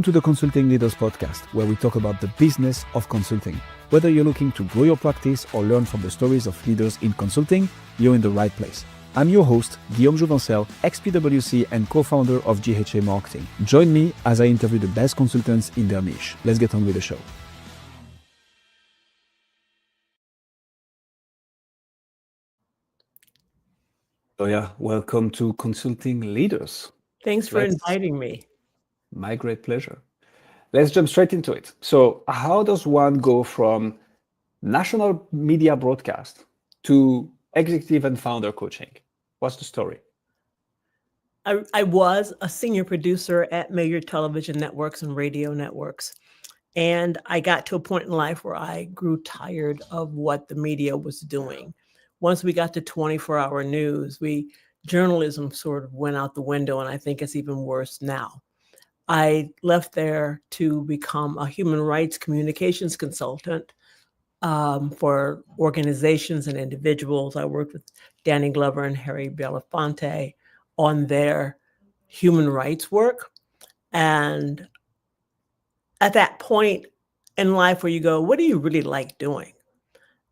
To the Consulting Leaders Podcast, where we talk about the business of consulting. Whether you're looking to grow your practice or learn from the stories of leaders in consulting, you're in the right place. I'm your host, Guillaume Jouvencel, ex-PwC and co-founder of GHA Marketing. Join me as I interview the best consultants in their niche. Let's get on with the show. Joia, welcome to Consulting Leaders. Thanks for inviting me. My great pleasure. Let's jump straight into it. So how does one go from national media broadcast to executive and founder coaching? What's the story? I was a senior producer at major television networks and radio networks. And I got to a point in life where I grew tired of what the media was doing. Once we got to 24-hour news, journalism sort of went out the window, and I think it's even worse now. I left there to become a human rights communications consultant for organizations and individuals. I worked with Danny Glover and Harry Belafonte on their human rights work. And at that point in life where you go, what do you really like doing?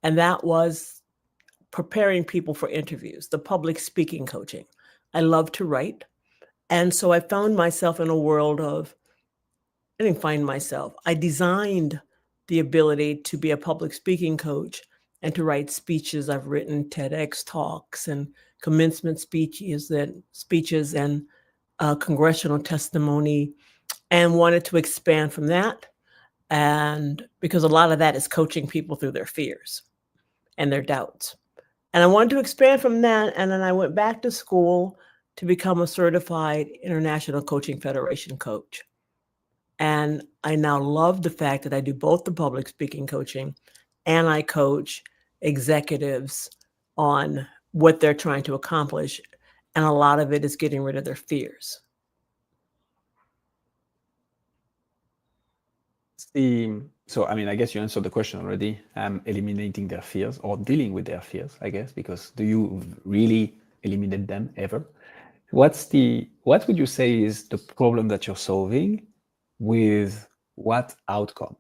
And that was preparing people for interviews, the public speaking coaching. I love to write. And so I found myself in a world I didn't find myself. I designed the ability to be a public speaking coach and to write speeches. I've written TEDx talks and commencement speeches and congressional testimony, and wanted to expand from that. And because a lot of that is coaching people through their fears and their doubts. And I wanted to expand from that. And then I went back to school to become a certified International Coaching Federation coach. And I now love the fact that I do both the public speaking coaching and I coach executives on what they're trying to accomplish. And a lot of it is getting rid of their fears. I guess you answered the question already. Eliminating their fears or dealing with their fears, I guess, because do you really eliminate them ever? What would you say is the problem that you're solving with what outcome?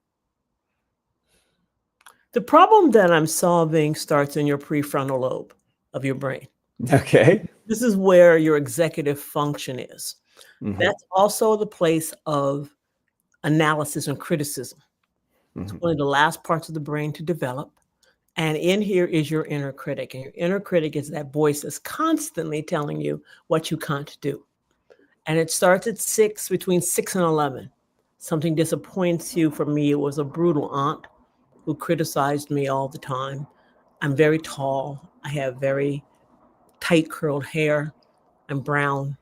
The problem that I'm solving starts in your prefrontal lobe of your brain. Okay. This is where your executive function is. Mm-hmm. That's also the place of analysis and criticism. It's one of the last parts of the brain to develop. And in here is your inner critic. And your inner critic is that voice that's constantly telling you what you can't do. And it starts at between 6 and 11. Something disappoints you. For me, it was a brutal aunt who criticized me all the time. I'm very tall. I have very tight curled hair. I'm brown.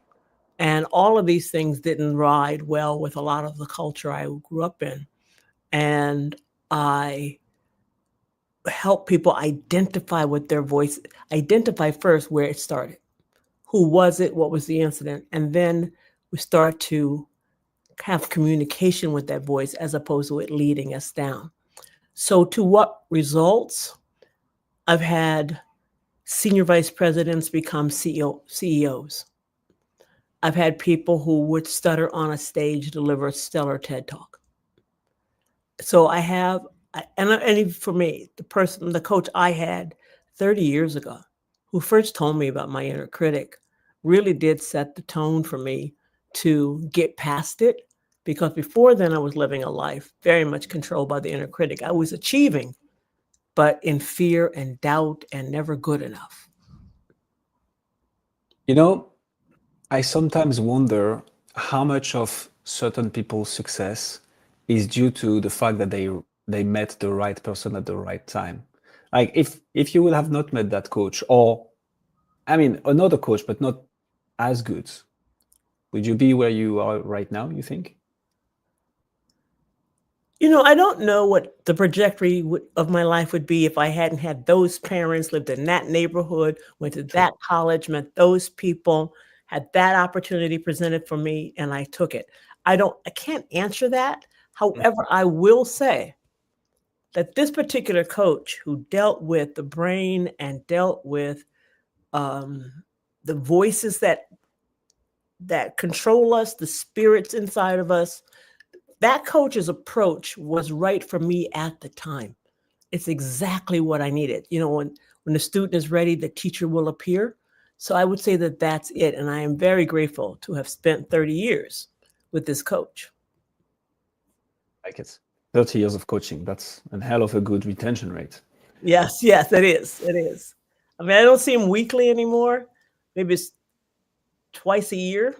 And all of these things didn't ride well with a lot of the culture I grew up in. And I help people identify what their voice, identify first where it started. Who was it? What was the incident? And then we start to have communication with that voice as opposed to it leading us down. So to what results? I've had senior vice presidents become CEOs. I've had people who would stutter on a stage deliver a stellar TED Talk. So I have, and for me, the coach I had 30 years ago, who first told me about my inner critic, really did set the tone for me to get past it. Because before then, I was living a life very much controlled by the inner critic. I was achieving, but in fear and doubt and never good enough. I sometimes wonder how much of certain people's success is due to the fact that they met the right person at the right time. Like if you would have not met that coach, or another coach, but not as good, would you be where you are right now, you think? I don't know what the trajectory of my life would be if I hadn't had those parents, lived in that neighborhood, went to that college, met those people, had that opportunity presented for me, and I took it. I can't answer that. However, I will say that this particular coach who dealt with the brain and dealt with the voices that control us, the spirits inside of us, that coach's approach was right for me at the time. It's exactly what I needed. When the student is ready, the teacher will appear. So I would say that that's it. And I am very grateful to have spent 30 years with this coach. Like it's 30 years of coaching. That's a hell of a good retention rate. Yes, it is. It is. I mean, I don't see him weekly anymore. Maybe it's twice a year.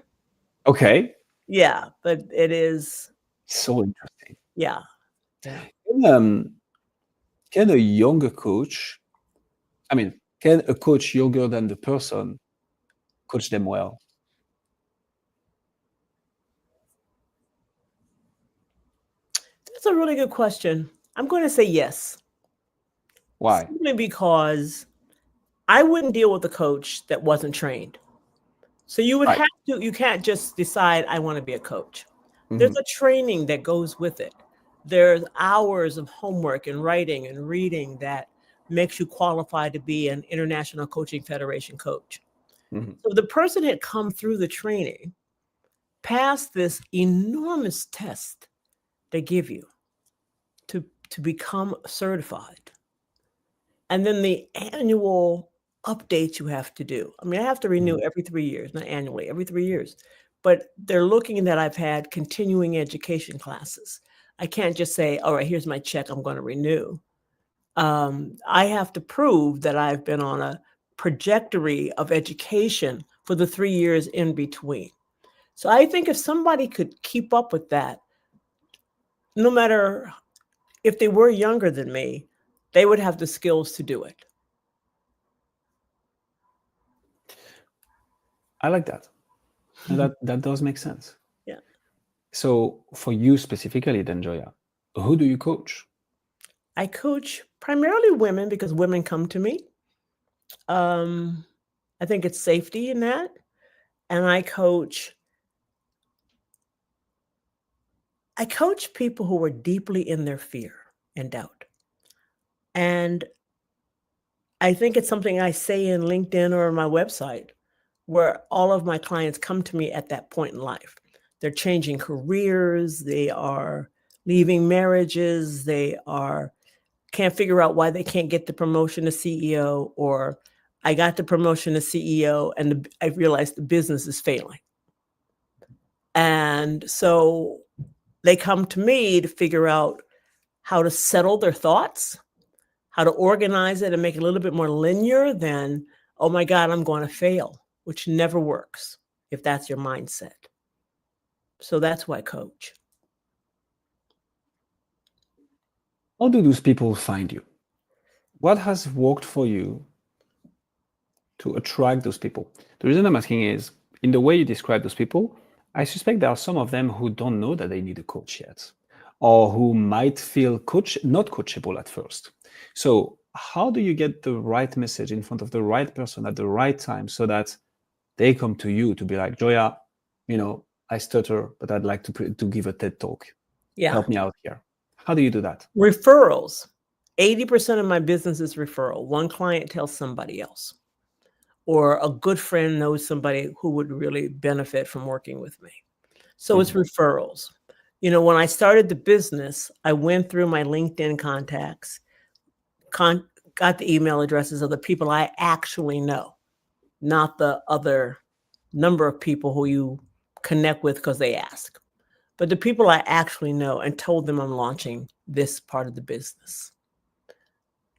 Okay. Yeah, but it is. So interesting. Yeah. Can a younger coach, can a coach younger than the person coach them well? That's a really good question. I'm going to say yes. Why? Simply because I wouldn't deal with a coach that wasn't trained. So you would Right. have to, you can't just decide, I want to be a coach. Mhm. There's a training that goes with it. There's hours of homework and writing and reading that makes you qualified to be an International Coaching Federation coach. Mhm. So the person had come through the training, passed this enormous test they give you to become certified. And then the annual updates you have to do. I mean, I have to renew every 3 years, not annually, every 3 years. But they're looking that I've had continuing education classes. I can't just say, all right, here's my check, I'm going to renew. I have to prove that I've been on a trajectory of education for the 3 years in between. So I think if somebody could keep up with that, no matter if they were younger than me, they would have the skills to do it. I like that. And that does make sense. Yeah. So for you specifically then, Joia, who do you coach? I coach primarily women because women come to me. I think it's safety in that. And I coach people who are deeply in their fear and doubt. And I think it's something I say in LinkedIn or my website, where all of my clients come to me at that point in life. They're changing careers, they are leaving marriages, they can't figure out why they can't get the promotion to CEO, or I got the promotion to CEO and I realized the business is failing. And so they come to me to figure out how to settle their thoughts, how to organize it and make it a little bit more linear than, oh my God, I'm going to fail, which never works if that's your mindset. So that's why I coach. How do those people find you? What has worked for you to attract those people? The reason I'm asking is, in the way you describe those people, I suspect there are some of them who don't know that they need a coach yet, or who might feel not coachable at first. So how do you get the right message in front of the right person at the right time so that they come to you to be like, Joia, I stutter, but I'd like to give a TED talk. Yeah. Help me out here. How do you do that? Referrals. 80% of my business is referral. One client tells somebody else, or a good friend knows somebody who would really benefit from working with me. So it's referrals. When I started the business, I went through my LinkedIn contacts, got the email addresses of the people I actually know, not the other number of people who you connect with because they ask, but the people I actually know, and told them I'm launching this part of the business.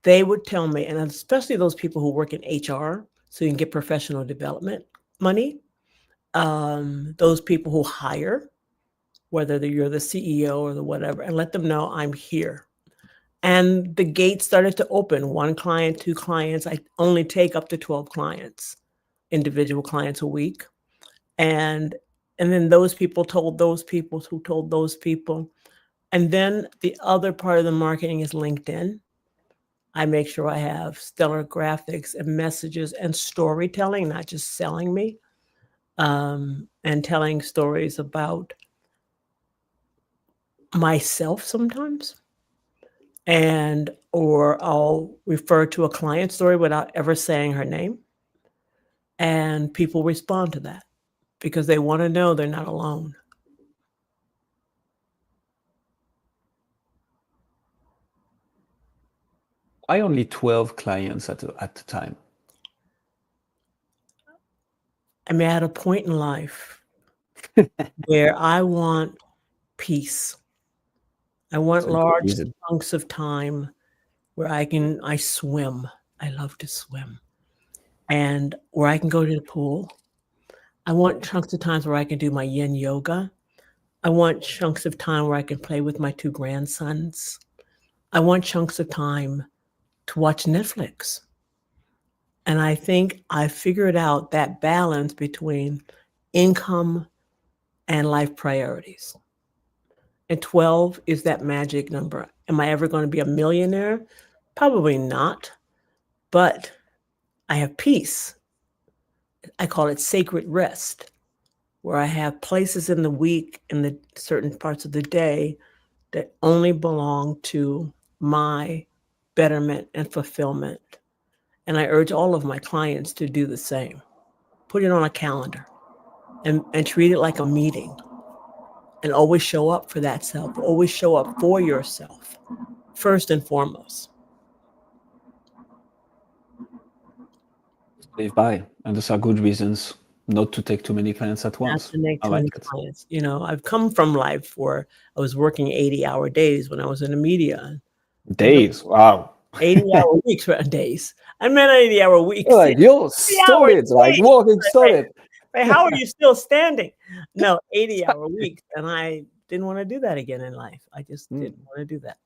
They would tell me, and especially those people who work in HR, so you can get professional development money, those people who hire, whether you're the CEO or the whatever, and let them know I'm here. And the gates started to open. 1 client, 2 clients. I only take up to 12 clients, individual clients a week. And then those people told those people who told those people. And then the other part of the marketing is LinkedIn. I make sure I have stellar graphics and messages and storytelling, not just selling me, and telling stories about myself sometimes. Or I'll refer to a client story without ever saying her name. And people respond to that because they want to know they're not alone. Why only 12 clients at the time? I'm at a point in life where I want peace. I want That's a good large reason. chunks of time where I swim. I love to swim. And where I can go to the pool. I want chunks of times where I can do my yin yoga. I want chunks of time where I can play with my 2 grandsons. I want chunks of time to watch Netflix. And I think I figured out that balance between income and life priorities. And 12 is that magic number. Am I ever going to be a millionaire? Probably not. But I have peace. I call it sacred rest, where I have places in the week, in the certain parts of the day, that only belong to my betterment and fulfillment. And I urge all of my clients to do the same. Put it on a calendar and treat it like a meeting. And always show up for that self. Always show up for yourself, first and foremost. Live by. And those are good reasons not to take too many clients at Not once. to make I too like many it. clients. You know, I've come from life where I was working 80-hour days when I was in the media. Days. Wow. 80-hour weeks, days. I meant 80-hour weeks. Like you're 80 hours solid, like straight. walking solid. Right, how are you still standing? No, 80-hour weeks. And I didn't want to do that again in life. I just didn't want to do that.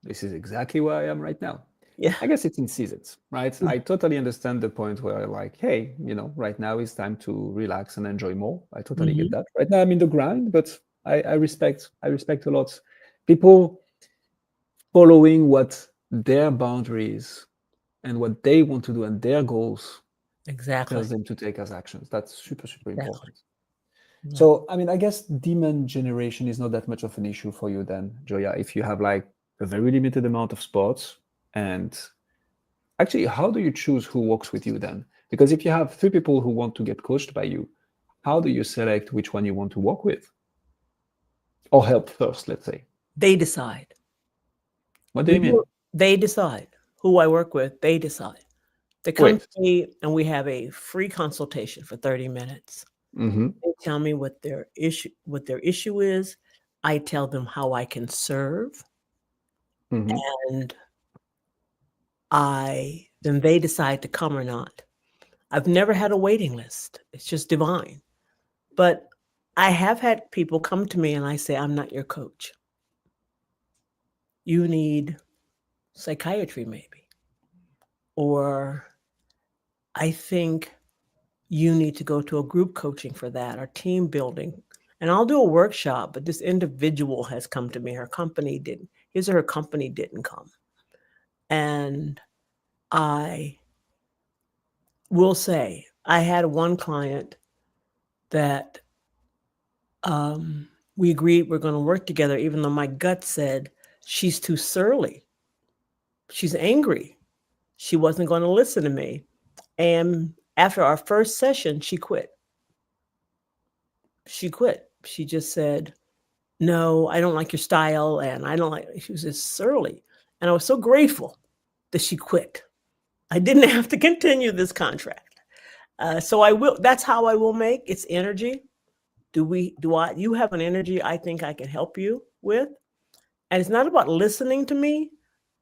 This is exactly where I am right now. Yeah. I guess it's in seasons, right? I totally understand the point where like, hey, right now it's time to relax and enjoy more. I totally get that. Right now I'm in the grind, but I respect a lot people following what their boundaries and what they want to do and their goals Exactly. tells them to take as actions. That's super, super important. Yeah. So, I mean, I guess demand generation is not that much of an issue for you then, Joia, if you have like a very limited amount of spots. And actually, how do you choose who works with you then? Because if you have 3 people who want to get coached by you, how do you select which one you want to work with? Or help first, let's say. They decide. What do you mean? They decide who I work with. They decide. They come to me and we have a free consultation for 30 minutes. Mm-hmm. They tell me what their issue is. I tell them how I can serve. Mm-hmm. And then they decide to come or not. I've never had a waiting list. It's just divine. But I have had people come to me and I say, I'm not your coach. You need psychiatry maybe. Or I think you need to go to a group coaching for that or team building. And I'll do a workshop, but this individual has come to me. Her company didn't. His or her company didn't come. And I will say, I had one client that we agreed we're going to work together, even though my gut said she's too surly. She's angry. She wasn't going to listen to me. And after our first session, she quit. She quit. She just said, no, I don't like your style. And I don't like, she was just surly. And I was so grateful that she quit. I didn't have to continue this contract. So that's how I will make. It's energy. You have an energy I think I can help you with. And it's not about listening to me.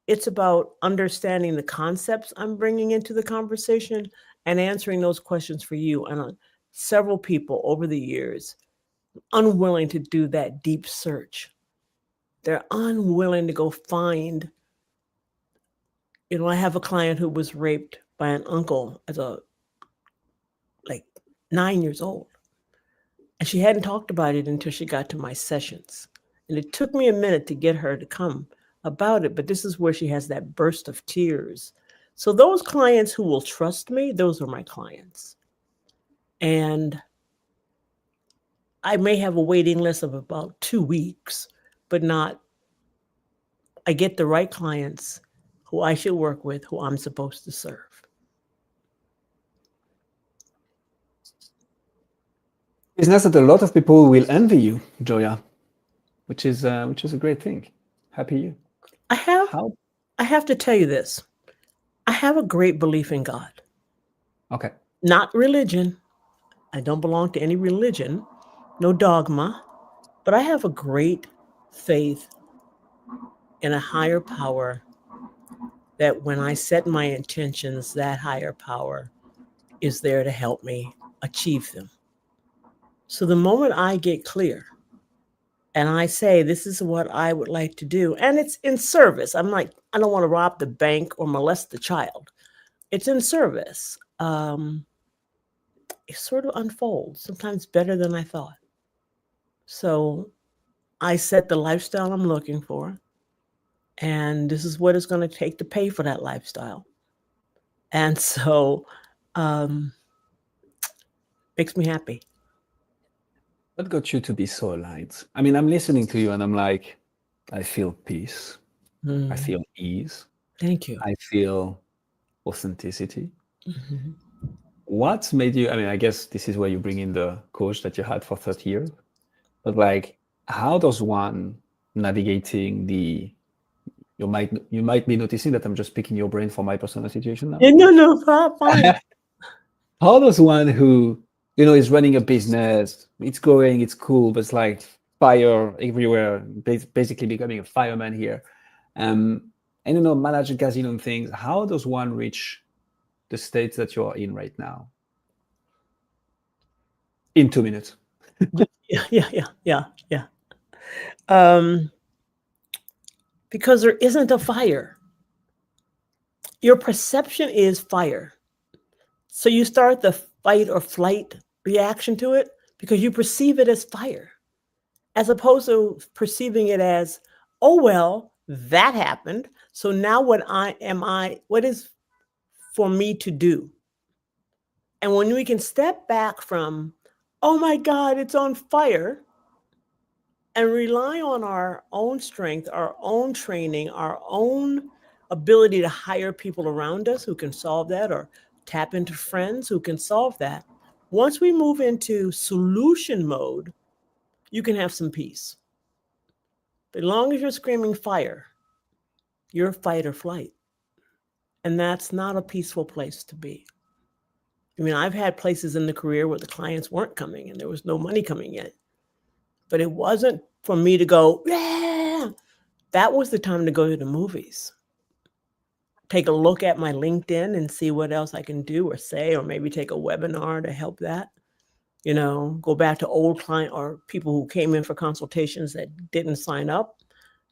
It's about understanding the concepts I'm bringing into the conversation and answering those questions for you. And several people over the years, unwilling to do that deep search. They're unwilling to go find. I have a client who was raped by an uncle as like 9 years old. And she hadn't talked about it until she got to my sessions. And it took me a minute to get her to come about it, but this is where she has that burst of tears. So those clients who will trust me, those are my clients. And I may have a waiting list of about 2 weeks, but I get the right clients who I should work with, who I'm supposed to serve. It's nice that a lot of people will envy you, Joia, which is a great thing. Happy you. I I have to tell you this. I have a great belief in God, Okay. not religion. I don't belong to any religion, no dogma, but I have a great faith in a higher power that when I set my intentions, that higher power is there to help me achieve them. So the moment I get clear and I say, this is what I would like to do, and it's in service. I'm like, I don't want to rob the bank or molest the child. It's in service. It sort of unfolds, sometimes better than I thought. So I set the lifestyle I'm looking for, and this is what it's going to take to pay for that lifestyle. And so makes me happy. What got you to be so aligned? I mean, I'm listening to you and I'm like, I feel peace. I feel ease. Thank you. I feel authenticity. Mhm. What made you, I mean, I guess this is where you bring in the coach that you had for 30 years, but like, how does one navigating the, you might be noticing that I'm just picking your brain for my personal situation now. No, fine. How does one who, is running a business, it's going, it's cool, but it's like fire everywhere, basically becoming a fireman here, and managing casino and things. How does one reach the state that you're in right now? In 2 minutes. Yeah. Because there isn't a fire. Your perception is fire. So you start the fight or flight reaction to it because you perceive it as fire, as opposed to perceiving it as, oh, well, that happened. So now what is for me to do? And when we can step back from, oh my God, it's on fire, and rely on our own strength, our own training, our own ability to hire people around us who can solve that, or tap into friends who can solve that. Once we move into solution mode, you can have some peace. But as long as you're screaming fire, you're fight or flight. And that's not a peaceful place to be. I mean, I've had places in the career where the clients weren't coming and there was no money coming in. But it wasn't for me to go, yeah. That was the time to go to the movies. Take a look at my LinkedIn and see what else I can do or say, or maybe take a webinar to help that. Go back to old client or people who came in for consultations that didn't sign up.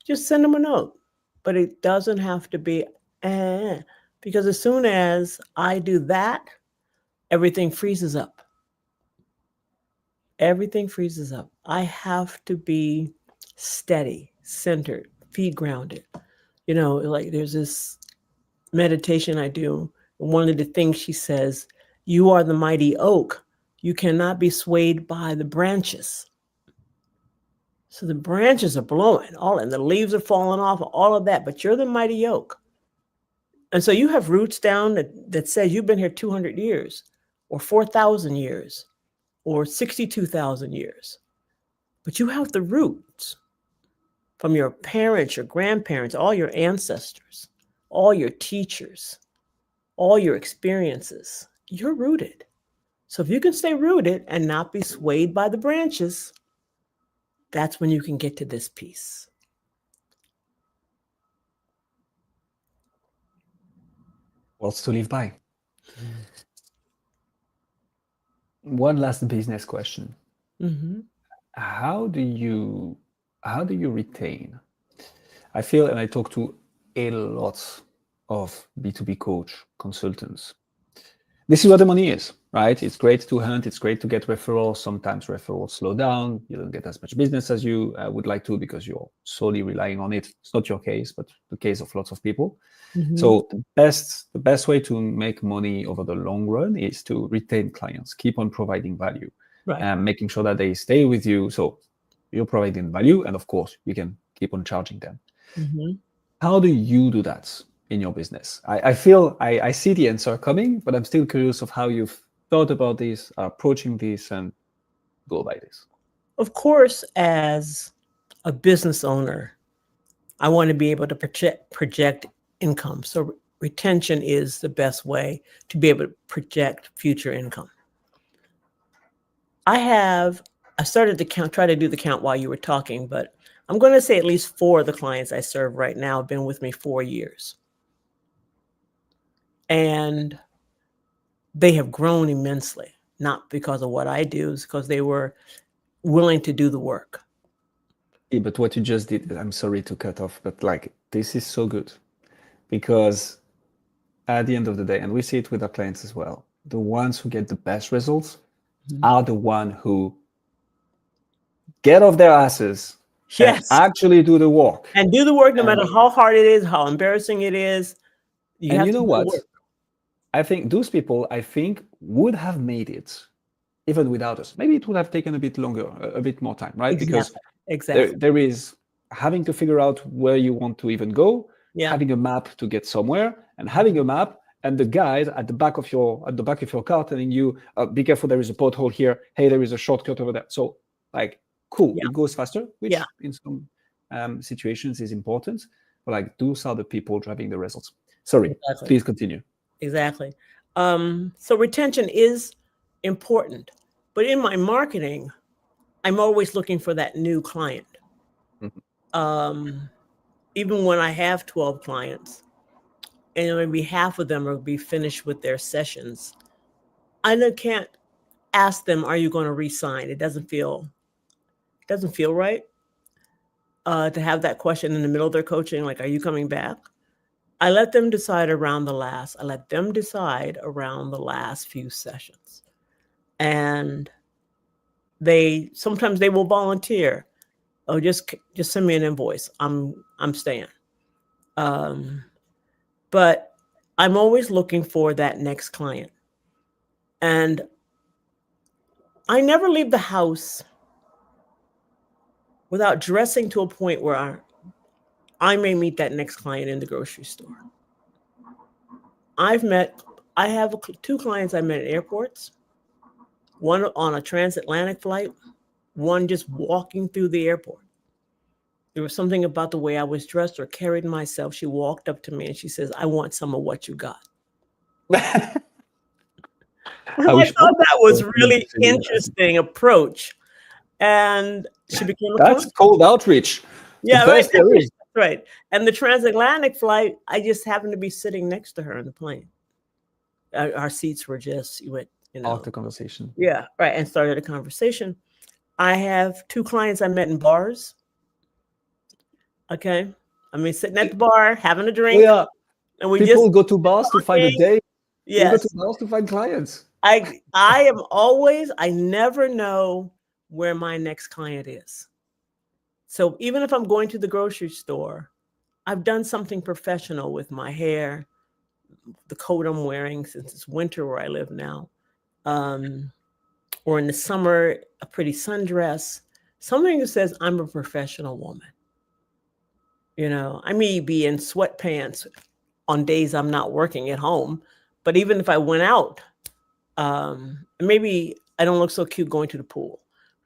Just send them a note. But it doesn't have to be, because as soon as I do that, everything freezes up. Everything freezes up. I have to be steady, centered, feet grounded. Like there's this meditation I do. And one of the things she says, you are the mighty oak. You cannot be swayed by the branches. So the branches are blowing, and the leaves are falling off, all of that, but you're the mighty oak. And so you have roots down that says you've been here 200 years or 4,000 years or 62,000 years. But you have the roots from your parents, your grandparents, all your ancestors, all your teachers, all your experiences. You're rooted. So if you can stay rooted and not be swayed by the branches, that's when you can get to this peace. Words to live by. One last business question. Mm-hmm. How do you retain? I feel, and I talk to a lot of B2B coach consultants. This is where the money is, right? It's great to hunt. It's great to get referrals. Sometimes referrals slow down. You don't get as much business as you would like to because you're solely relying on it. It's not your case, but the case of lots of people. Mm-hmm. So the best way to make money over the long run is to retain clients, keep on providing value, Right. and making sure that they stay with you. So you're providing value, and of course, you can keep on charging them. Mm-hmm. How do you do that in your business? I feel I see the answer coming, but I'm still curious of how you've thought about this, are approaching this, and go by this. Of course, as a business owner, I want to be able to project income. So retention is the best way to be able to project future income. I started to try to do the count while you were talking, but I'm going to say at least 4 of the clients I serve right now have been with me 4 years. And they have grown immensely, not because of what I do, it's because they were willing to do the work. Yeah, but what you just did, I'm sorry to cut off, but like this is so good because at the end of the day, and we see it with our clients as well, the ones who get the best results are the one who get off their asses and actually do the work. And do the work no matter how hard it is, how embarrassing it is. And you know what? I think those people, would have made it even without us. Maybe it would have taken a bit longer, a bit more time, right? Because there is having to figure out where you want to even go, having a map to get somewhere, and having a map, and the guide at the back of your car telling you, be careful, there is a pothole here. Hey, there is a shortcut over there. So, like, cool, it goes faster, which in some situations is important. But like, those are the people driving the results. Sorry, please continue. Exactly. So retention is important, but in my marketing, I'm always looking for that new client. Even when I have 12 clients, and maybe half of them will be finished with their sessions, I can't ask them, "Are you going to re-sign?" It doesn't feel right to have that question in the middle of their coaching, like, "Are you coming back?" I let them decide around the last few sessions. And sometimes they will volunteer. Oh, just send me an invoice. I'm staying. But I'm always looking for that next client. And I never leave the house without dressing to a point where I may meet that next client in the grocery store. I have 2 clients I met at airports, one on a transatlantic flight, one just walking through the airport. There was something about the way I was dressed or carried myself. She walked up to me and she says, "I want some of what you got." I thought that was really interesting approach. And she became a That's cold outreach. Yeah, right. And the transatlantic flight, I just happened to be sitting next to her in the plane. Our seats were just, Off the conversation. Yeah, right. And started a conversation. I have 2 clients I met in bars. Okay. I mean, sitting at the bar, having a drink. Yeah. And people go to bars to find a date. Yes. You go to bars to find clients. I never know where my next client is. So even if I'm going to the grocery store, I've done something professional with my hair, the coat I'm wearing since it's winter where I live now, or in the summer, a pretty sundress, something that says I'm a professional woman. I may be in sweatpants on days I'm not working at home, but even if I went out, maybe I don't look so cute going to the pool.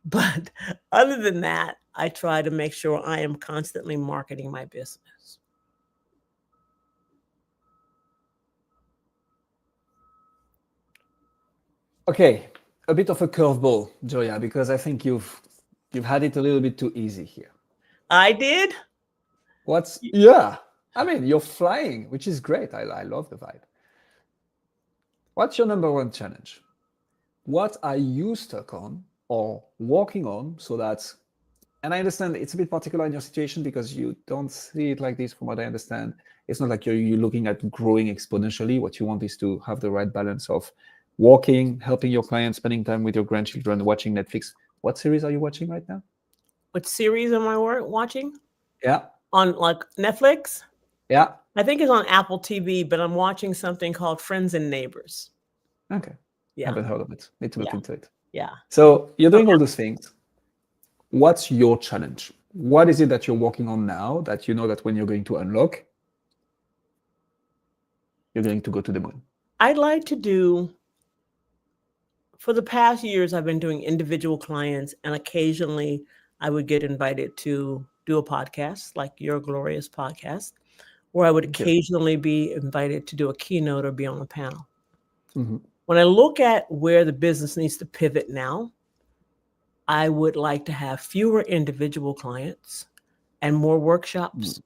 But other than that, I try to make sure I am constantly marketing my business. Okay, a bit of a curveball, Joia, because I think you've had it a little bit too easy here. I did? Yeah. I mean, you're flying, which is great. I love the vibe. What's your number 1 challenge? What are you stuck on or working on so that, and I understand it's a bit particular in your situation because you don't see it like this from what I understand. It's not like you're looking at growing exponentially. What you want is to have the right balance of walking, helping your clients, spending time with your grandchildren, watching Netflix. What series are you watching right now? What series am I watching? Yeah. On like Netflix? Yeah. I think it's on Apple TV, but I'm watching something called Friends and Neighbors. Okay. Yeah. I haven't heard of it. Need to look into it. Yeah. So you're doing all those things. What's your challenge? What is it that you're working on now that you know that when you're going to unlock, you're going to go to the moon? I'd like to do, for the past years, I've been doing individual clients, and occasionally I would get invited to do a podcast like Your Glorious Podcast, where I would Okay. occasionally be invited to do a keynote or be on a panel. Mhm. When I look at where the business needs to pivot now, I would like to have fewer individual clients and more workshops.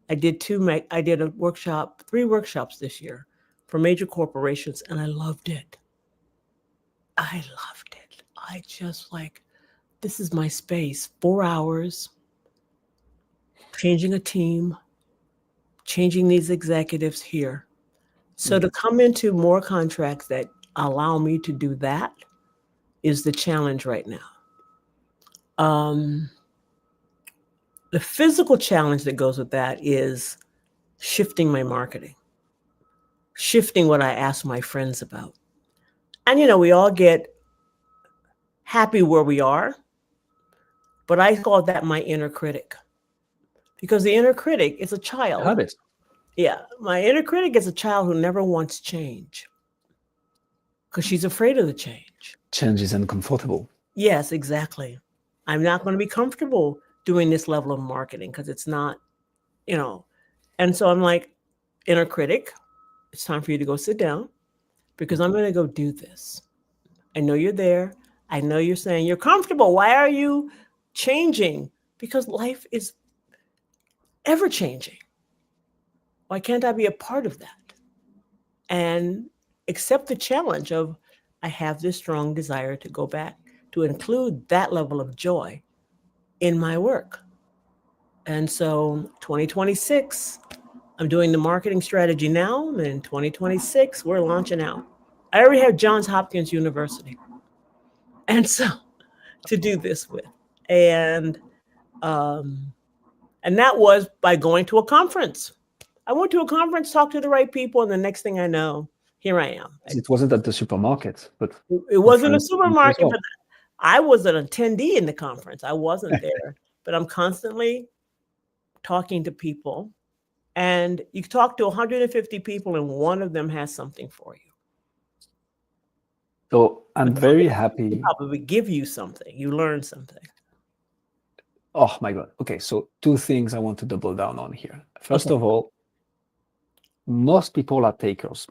I did 3 workshops this year for major corporations, and I loved it. I loved it. I just this is my space. 4 hours, changing a team, changing these executives here. So to come into more contracts that allow me to do that is the challenge right now. The physical challenge that goes with that is shifting my marketing, shifting what I ask my friends about. And, we all get happy where we are, but I call that my inner critic, because the inner critic is a child. Habits. Yeah, my inner critic is a child who never wants change because she's afraid of the change. Change is uncomfortable. Yes, exactly. I'm not going to be comfortable doing this level of marketing because it's not, And so I'm like, inner critic, it's time for you to go sit down because I'm going to go do this. I know you're there. I know you're saying you're comfortable. Why are you changing? Because life is ever changing. Why can't I be a part of that? And accept the challenge of, I have this strong desire to go back to include that level of joy in my work. And so 2026, I'm doing the marketing strategy now. And in 2026, we're launching out. I already have Johns Hopkins University. And so to do this with. And that was by going to a conference. I went to a conference, talked to the right people, and the next thing I know, here I am. It wasn't at the supermarket, but it wasn't a supermarket, but I was an attendee in the conference. I wasn't there, but I'm constantly talking to people, and you talk to 150 people and one of them has something for you. So I'm very happy. They probably give you something. You learn something. Oh my God. Okay, so 2 things I want to double down on here. First of all, most people are takers,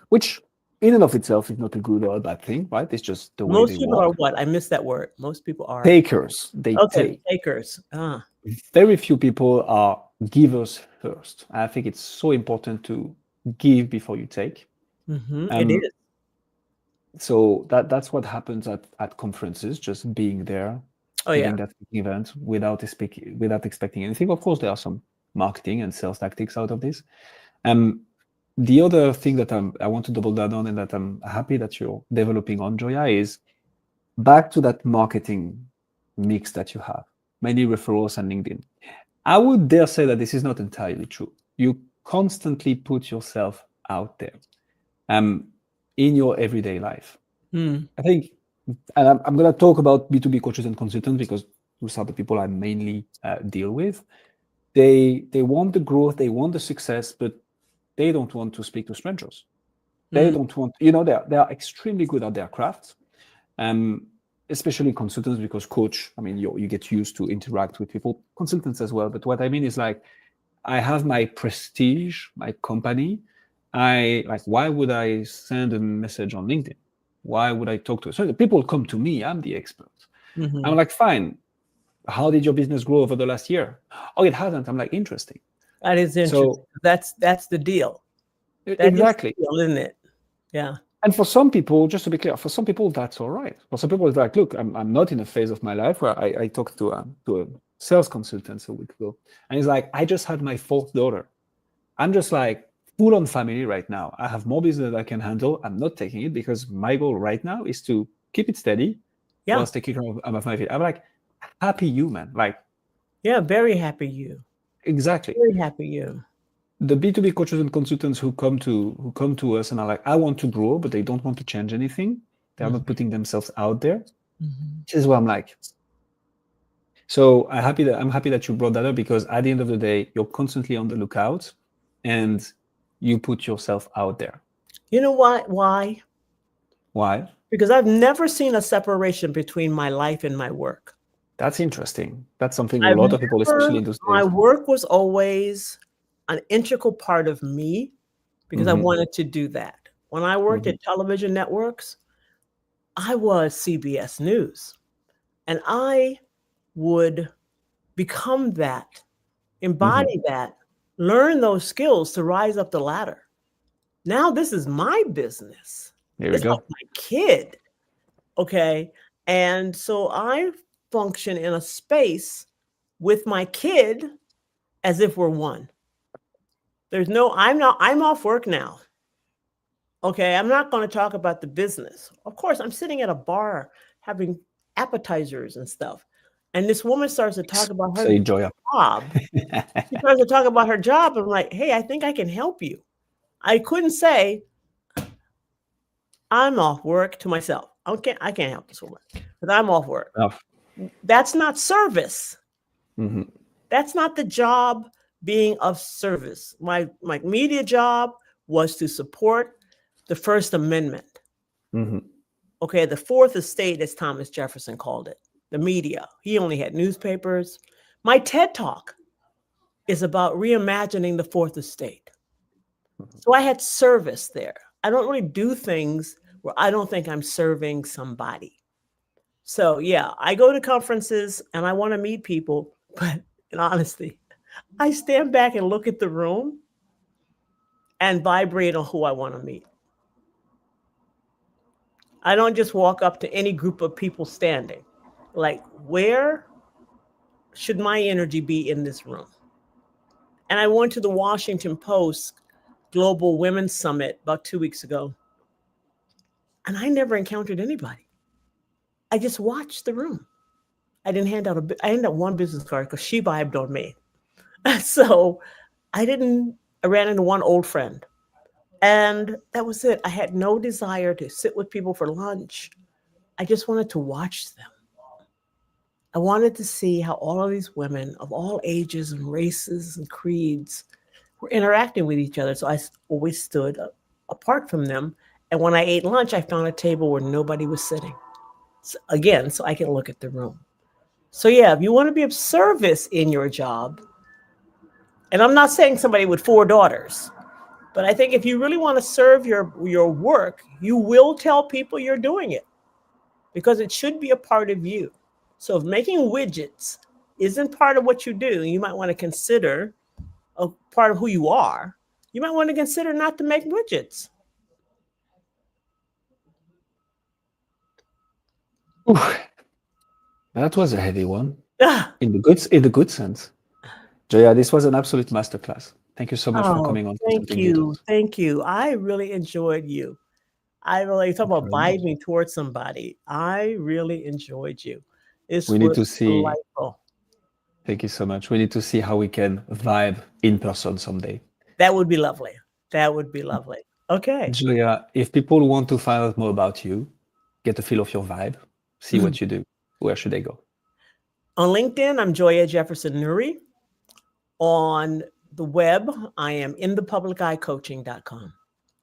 which in and of itself is not a good or a bad thing, right? It's just the way Most they people work. are what? I missed that word. Most people are takers. They take. Takers. Very few people are givers first. I think it's so important to give before you take. It is. So that's what happens at conferences, just being there, giving that event without expecting anything. Of course, there are some marketing and sales tactics out of this. The other thing that I want to double down on and that I'm happy that you're developing on, Joia, is back to that marketing mix that you have, many referrals and LinkedIn. I would dare say that this is not entirely true. You constantly put yourself out there in your everyday life. I think, and I'm going to talk about B2B coaches and consultants because those are the people I mainly deal with. They want the growth, they want the success, but they don't want to speak to strangers. They don't want, they are extremely good at their craft, especially consultants, because coach, you get used to interact with people, consultants as well. But what I mean is I have my prestige, my company. Why would I send a message on LinkedIn? Why would I talk to? So the people come to me, I'm the expert. I'm like, fine. How did your business grow over the last year? Oh, it hasn't. I'm like, interesting. That is interesting. So, that's the deal. Exactly. Is the deal, isn't it? Yeah. And for some people, just to be clear, for some people that's all right. For some people, it's like, look, I'm not in a phase of my life where I talked to a sales consultant a week ago, and he's like, I just had my 4th daughter. I'm just like full on family right now. I have more business that I can handle. I'm not taking it because my goal right now is to keep it steady whilst taking care of my family. I'm like, happy you, man. Very happy you. Exactly. Very happy you. The B2B coaches and consultants who come to us and are like, I want to grow, but they don't want to change anything. They are not putting themselves out there. This is what I'm like. So I'm happy that you brought that up, because at the end of the day, you're constantly on the lookout and you put yourself out there. You know why? Why? Because I've never seen a separation between my life and my work. That's interesting. That's something a lot of people, especially in those days. My work was always an integral part of me because I wanted to do that. When I worked at television networks, I was CBS News, and I would become that, embody that, learn those skills to rise up the ladder. Now this is my business. There we It's go. like my kid. Okay. And so I function in a space with my kid as if we're one. I'm off work now. Okay. I'm not going to talk about the business. Of course, I'm sitting at a bar having appetizers and stuff. And this woman starts to talk about her job. She starts to talk about her job. I'm like, hey, I think I can help you. I couldn't say I'm off work to myself. I can't help this woman because I'm off work. That's not service. That's not the job being of service. My media job was to support the First Amendment. Okay, the fourth estate, as Thomas Jefferson called it, the media. He only had newspapers. My TED Talk is about reimagining the fourth estate. So I had service there. I don't really do things where I don't think I'm serving somebody. So yeah, I go to conferences and I want to meet people, but in honesty, I stand back and look at the room and vibrate on who I want to meet. I don't just walk up to any group of people standing. Like, where should my energy be in this room? And I went to the Washington Post Global Women's Summit about 2 weeks ago. And I never encountered anybody. I just watched the room. I handed out one business card because she vibed on me. So I ran into one old friend. And that was it. I had no desire to sit with people for lunch. I just wanted to watch them. I wanted to see how all of these women of all ages and races and creeds were interacting with each other. So I always stood apart from them. And when I ate lunch, I found a table where nobody was sitting. So I can look at the room. So yeah, if you want to be of service in your job, and I'm not saying somebody with 4 daughters, but I think if you really want to serve your work, you will tell people you're doing it because it should be a part of you. So if making widgets isn't part of what you do, you might want to consider a part of who you are. You might want to consider not to make widgets. Ooh, that was a heavy one. In the good sense. Joia, this was an absolute masterclass. Thank you so much for coming on. Thank you. I really enjoyed you. I really talk about vibing towards somebody. I really enjoyed you. We need to see. Delightful. Thank you so much. We need to see how we can vibe in person someday. That would be lovely. That would be lovely. Okay. Joia, if people want to find out more about you, get a feel of your vibe, see what you do, where should they go? On LinkedIn, I'm Joia Jefferson Nuri. On the web, I am inthepubliceyecoaching.com.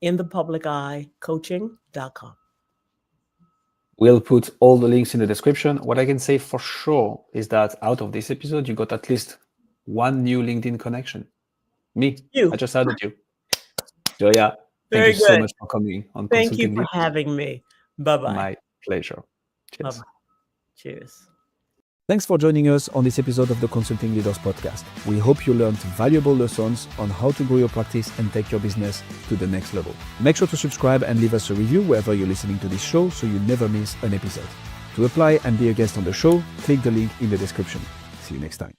Inthepubliceyecoaching.com. We'll put all the links in the description. What I can say for sure is that out of this episode, you got at least one new LinkedIn connection. Me. I just added you. Joia, thank you so much for coming on. Thank you for having me. Bye-bye. My pleasure. Cheers. Bye-bye. Cheers. Thanks for joining us on this episode of the Consulting Leaders Podcast. We hope you learned valuable lessons on how to grow your practice and take your business to the next level. Make sure to subscribe and leave us a review wherever you're listening to this show so you never miss an episode. To apply and be a guest on the show, click the link in the description. See you next time.